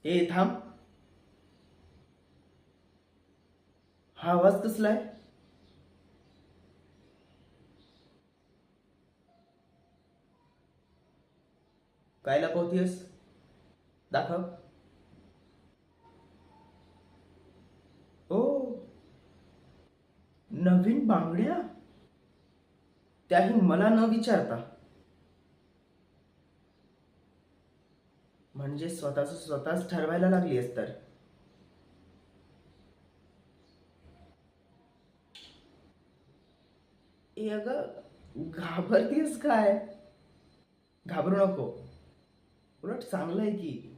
ए थांब. हा आवाज कसला आहे? काय लपवतीयस? दाखव. ओ, नवीन बांगड्या, त्याही मला न विचारता. म्हणजे स्वतःच स्वतःच ठरवायला लागलीस तर. ए अगं, घाबरतीयस काय? घाबरू नको. उलट चांगलं आहे की.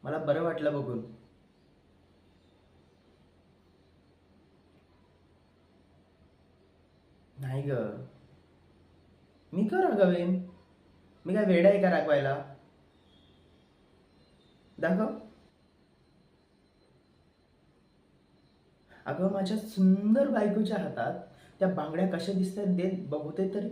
मला बरं वाटलं बघून. नाही ग, मी का रागवेन? मी काय वेडा आहे का रागवायला? दाखव. अगं, माझ्या सुंदर बायकोच्या हातात त्या बांगड्या कशा दिसतात दे बघू ते तरी.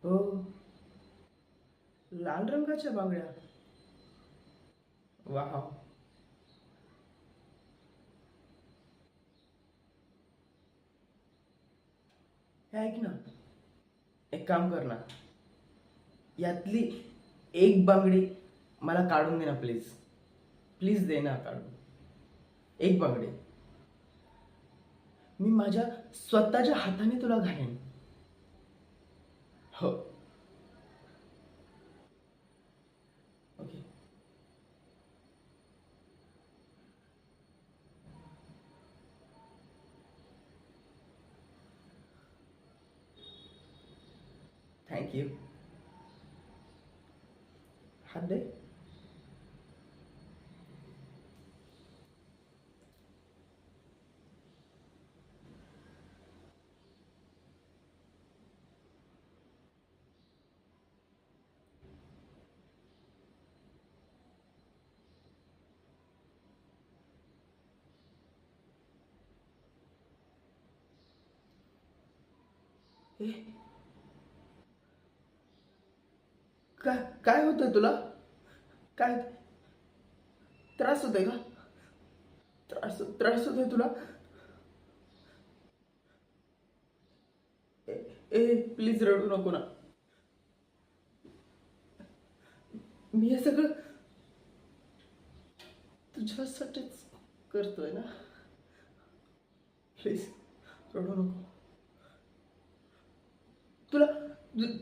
हो, लाल रंगाच्या बांगड्या. वाह. हे ऐक ना, एक काम कर ना, यातली एक बांगडी मला काढून दे ना प्लीज. प्लीज दे ना काढून. एक बांगडी मी माझ्या स्वतःच्या हाताने तुला घालेन. हो. ओके. थँक्यू. हात दे. ए, काय काय होतंय तुला? काय त्रास होतोय का? त्रास होतोय तुला? ए, प्लीज रडू नको ना. मी हे सगळं तुझ्यासाठीच करतोय ना. प्लीज रडू नको. तुला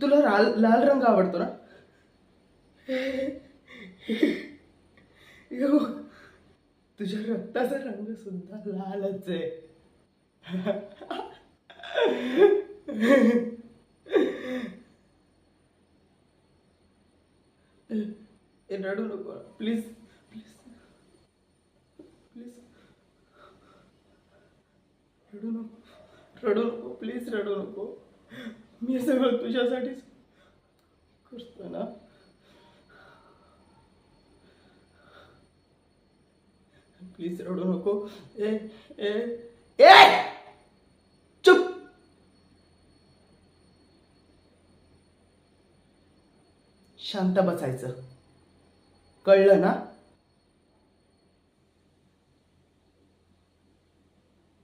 तुला लाल रंग आवडतो ना? हे बघ, तुझ्या रक्ताचा रंग सुद्धा लालच आहे. रडू नको प्लीज. प्लीज. प्लीज रडू नको. रडू नको प्लीज. रडू नको. मी हे सगळं तुझ्यासाठीच करतो ना. प्लीज रडू नको. ए ए ए चुप. शांत बसायचं, कळलं ना?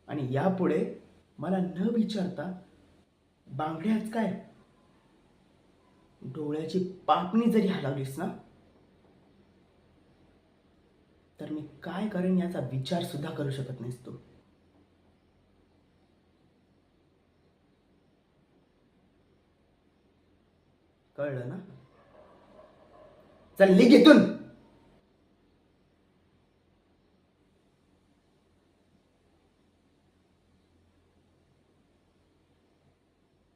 आणि यापुढे मला न विचारता बांगड्याच काय, डोळ्याची पापणी जरी हलवलीस ना, तर मी काय करेन याचा विचार सुद्धा करू शकत नाहीस तू. कळलं ना? चल निघ इथून.